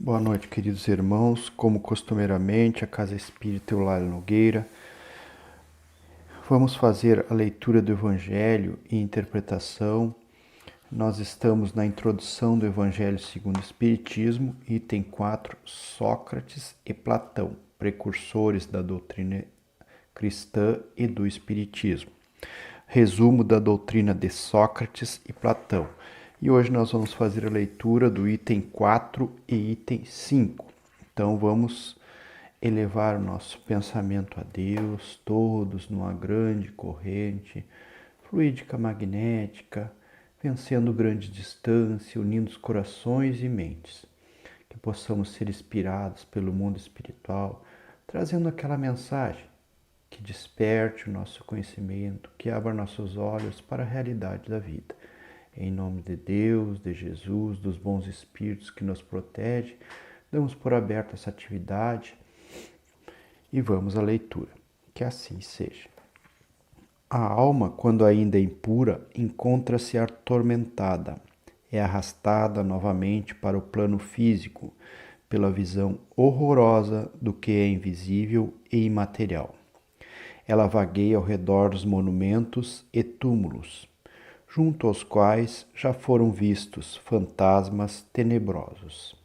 Boa noite, queridos irmãos. Como costumeiramente, a Casa Espírita Eulália Nogueira, vamos fazer a leitura do Evangelho e interpretação. Nós estamos na introdução do Evangelho segundo o Espiritismo, item 4, Sócrates e Platão, precursores da doutrina cristã e do Espiritismo. Resumo da doutrina de Sócrates e Platão. E hoje nós vamos fazer a leitura do item 4 e item 5. Então vamos elevar o nosso pensamento a Deus, todos numa grande corrente fluídica magnética, vencendo grande distância, unindo os corações e mentes. Que possamos ser inspirados pelo mundo espiritual, trazendo aquela mensagem que desperte o nosso conhecimento, que abra nossos olhos para a realidade da vida. Em nome de Deus, de Jesus, dos bons espíritos que nos protegem, damos por aberta essa atividade e vamos à leitura. Que assim seja. A alma, quando ainda impura, encontra-se atormentada, é arrastada novamente para o plano físico, pela visão horrorosa do que é invisível e imaterial. Ela vagueia ao redor dos monumentos e túmulos, junto aos quais já foram vistos fantasmas tenebrosos.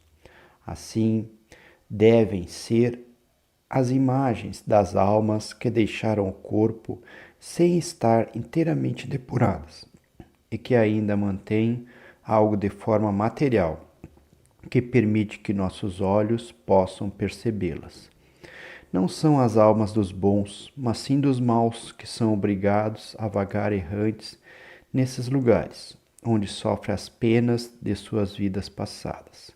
Assim, devem ser as imagens das almas que deixaram o corpo sem estar inteiramente depuradas e que ainda mantêm algo de forma material, que permite que nossos olhos possam percebê-las. Não são as almas dos bons, mas sim dos maus que são obrigados a vagar errantes nesses lugares, onde sofrem as penas de suas vidas passadas.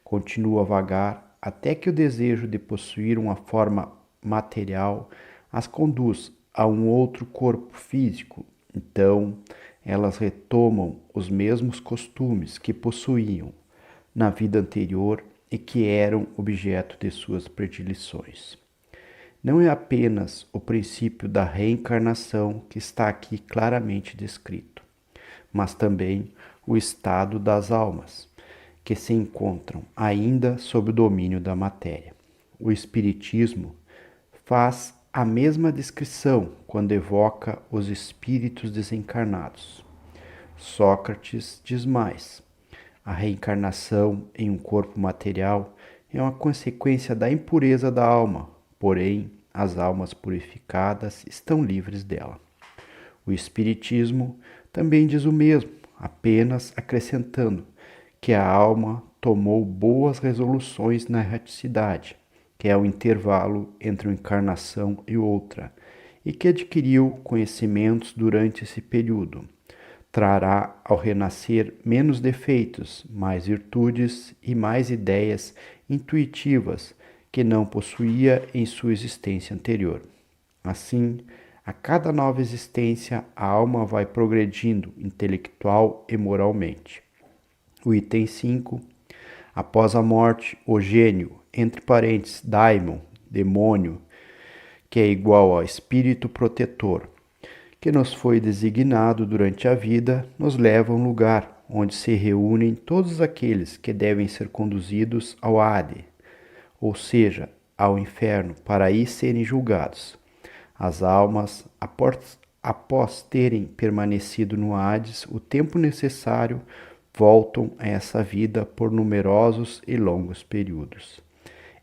Continua a vagar até que o desejo de possuir uma forma material as conduz a um outro corpo físico. Então, elas retomam os mesmos costumes que possuíam na vida anterior e que eram objeto de suas predileções. Não é apenas o princípio da reencarnação que está aqui claramente descrito, mas também o estado das almas, que se encontram ainda sob o domínio da matéria. O Espiritismo faz a mesma descrição quando evoca os espíritos desencarnados. Sócrates diz mais: a reencarnação em um corpo material é uma consequência da impureza da alma, porém, as almas purificadas estão livres dela. O Espiritismo também diz o mesmo, apenas acrescentando que a alma tomou boas resoluções na erraticidade, que é o intervalo entre uma encarnação e outra, e que adquiriu conhecimentos durante esse período. Trará ao renascer menos defeitos, mais virtudes e mais ideias intuitivas que não possuía em sua existência anterior. Assim, a cada nova existência, a alma vai progredindo intelectual e moralmente. O item 5. Após a morte, o gênio, entre parênteses, daimon, demônio, que é igual ao espírito protetor, que nos foi designado durante a vida, nos leva a um lugar onde se reúnem todos aqueles que devem ser conduzidos ao Hades, ou seja, ao inferno, para aí serem julgados. As almas, após terem permanecido no Hades o tempo necessário, voltam a essa vida por numerosos e longos períodos.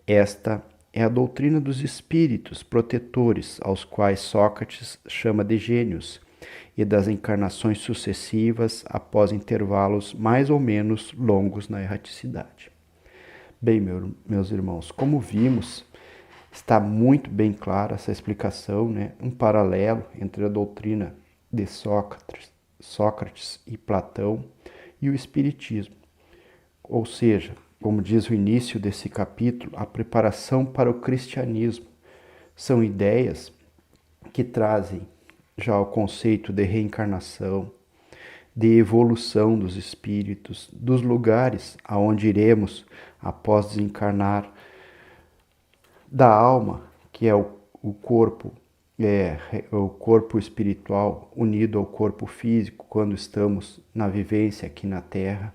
Esta é a doutrina dos espíritos protetores, aos quais Sócrates chama de gênios, e das encarnações sucessivas após intervalos mais ou menos longos na erraticidade. Bem, meus irmãos, como vimos, está muito bem clara essa explicação, né? Um paralelo entre a doutrina de Sócrates e Platão e o Espiritismo. Ou seja, como diz o início desse capítulo, a preparação para o cristianismo. São ideias que trazem já o conceito de reencarnação, de evolução dos espíritos, dos lugares aonde iremos após desencarnar, da alma, que é o corpo, o corpo espiritual unido ao corpo físico quando estamos na vivência aqui na Terra.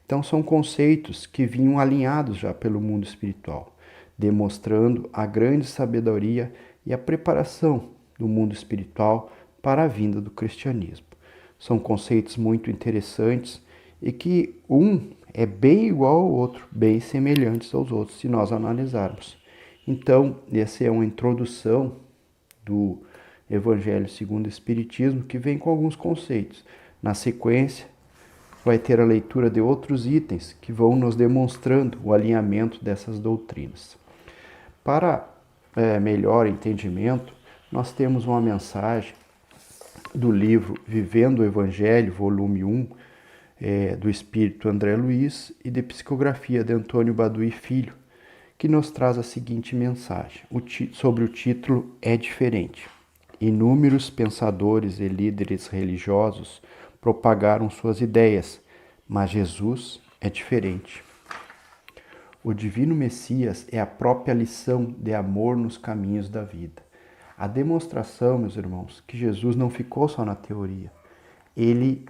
Então são conceitos que vinham alinhados já pelo mundo espiritual, demonstrando a grande sabedoria e a preparação do mundo espiritual para a vinda do cristianismo. São conceitos muito interessantes e que um é bem igual ao outro, bem semelhantes aos outros, se nós analisarmos. Então, essa é uma introdução do Evangelho segundo o Espiritismo, que vem com alguns conceitos. Na sequência, vai ter a leitura de outros itens que vão nos demonstrando o alinhamento dessas doutrinas. Para melhor entendimento, nós temos uma mensagem do livro Vivendo o Evangelho, volume 1, do Espírito André Luiz, e de psicografia de Antônio Baduy Filho, que nos traz a seguinte mensagem, sobre o título É Diferente. Inúmeros pensadores e líderes religiosos propagaram suas ideias, mas Jesus é diferente. O Divino Messias é a própria lição de amor nos caminhos da vida. A demonstração, meus irmãos, que Jesus não ficou só na teoria. Ele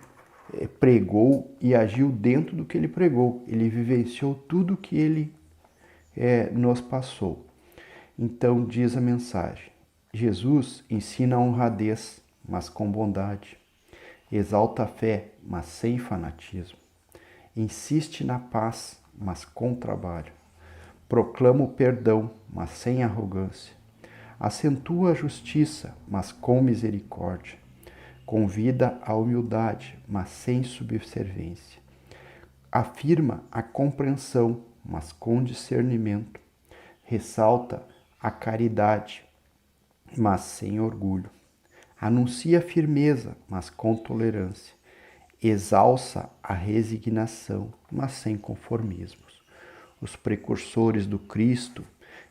pregou e agiu dentro do que ele pregou. Ele vivenciou tudo o que ele nos passou. Então diz a mensagem: Jesus ensina a honradez, mas com bondade. Exalta a fé, mas sem fanatismo. Insiste na paz, mas com trabalho. Proclama o perdão, mas sem arrogância. Acentua a justiça, mas com misericórdia. Convida a humildade, mas sem subserviência. Afirma a compreensão, mas com discernimento. Ressalta a caridade, mas sem orgulho. Anuncia a firmeza, mas com tolerância. Exalça a resignação, mas sem conformismos. Os precursores do Cristo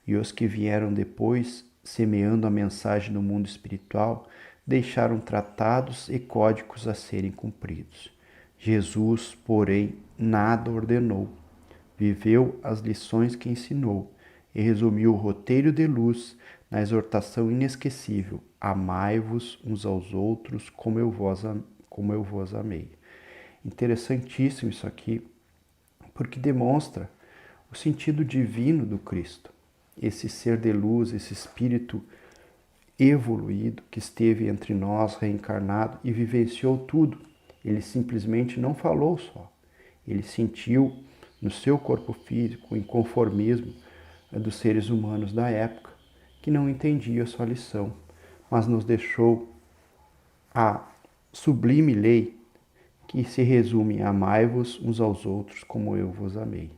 e os que vieram depois, semeando a mensagem no mundo espiritual, deixaram tratados e códigos a serem cumpridos. Jesus, porém, nada ordenou. Viveu as lições que ensinou e resumiu o roteiro de luz na exortação inesquecível: amai-vos uns aos outros como eu vos amei. Interessantíssimo isso aqui, porque demonstra o sentido divino do Cristo. Esse ser de luz, esse espírito evoluído que esteve entre nós, reencarnado, e vivenciou tudo. Ele simplesmente não falou só. Ele sentiu no seu corpo físico o inconformismo dos seres humanos da época, que não entendia a sua lição, mas nos deixou a sublime lei que se resume: amai-vos uns aos outros como eu vos amei.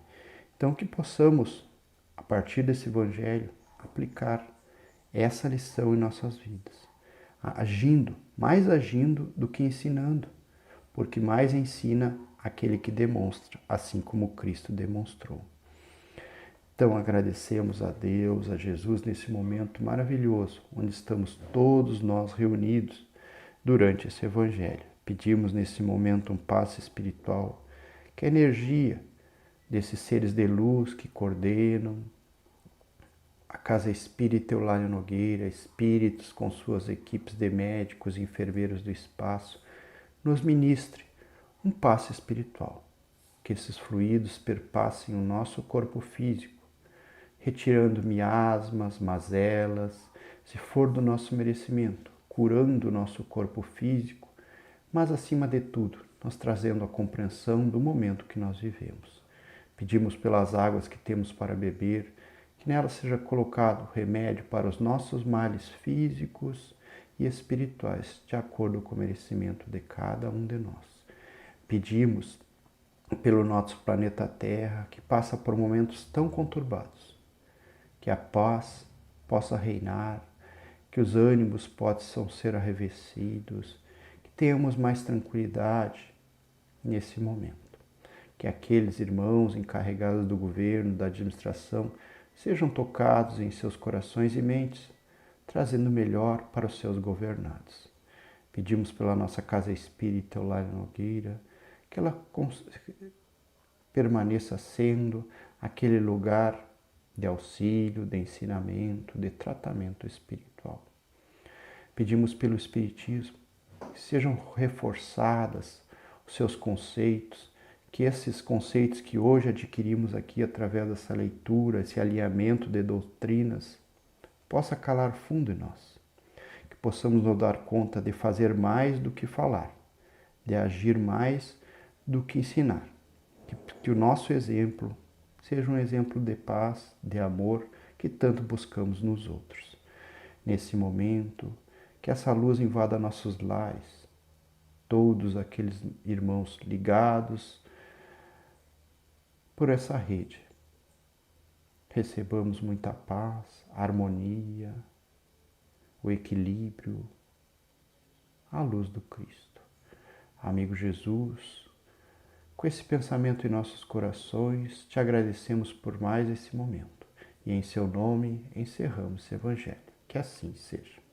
Então que possamos, a partir desse evangelho, aplicar essa lição em nossas vidas, mais agindo do que ensinando, porque mais ensina aquele que demonstra, assim como Cristo demonstrou. Então agradecemos a Deus, a Jesus, nesse momento maravilhoso, onde estamos todos nós reunidos durante esse evangelho. Pedimos nesse momento um passe espiritual, que a energia desses seres de luz que coordenam a Casa Espírita Eulália Nogueira, espíritos com suas equipes de médicos e enfermeiros do espaço, nos ministre um passe espiritual, que esses fluidos perpassem o nosso corpo físico, retirando miasmas, mazelas, se for do nosso merecimento, curando o nosso corpo físico, mas acima de tudo, nos trazendo a compreensão do momento que nós vivemos. Pedimos pelas águas que temos para beber, que nela seja colocado remédio para os nossos males físicos e espirituais, de acordo com o merecimento de cada um de nós. Pedimos pelo nosso planeta Terra, que passa por momentos tão conturbados, que a paz possa reinar, que os ânimos possam ser arrefecidos, que tenhamos mais tranquilidade nesse momento. Que aqueles irmãos encarregados do governo, da administração, sejam tocados em seus corações e mentes, trazendo melhor para os seus governados. Pedimos pela nossa Casa Espírita Eulália Nogueira, que ela permaneça sendo aquele lugar de auxílio, de ensinamento, de tratamento espiritual. Pedimos pelo Espiritismo que sejam reforçadas os seus conceitos, que esses conceitos que hoje adquirimos aqui através dessa leitura, esse alinhamento de doutrinas, possa calar fundo em nós, que possamos nos dar conta de fazer mais do que falar, de agir mais do que ensinar, que o nosso exemplo seja um exemplo de paz, de amor, que tanto buscamos nos outros. Nesse momento, que essa luz invada nossos lares, todos aqueles irmãos ligados por essa rede. Recebamos muita paz, harmonia, o equilíbrio, a luz do Cristo. Amigo Jesus, com esse pensamento em nossos corações, te agradecemos por mais esse momento. E em seu nome encerramos esse Evangelho. Que assim seja.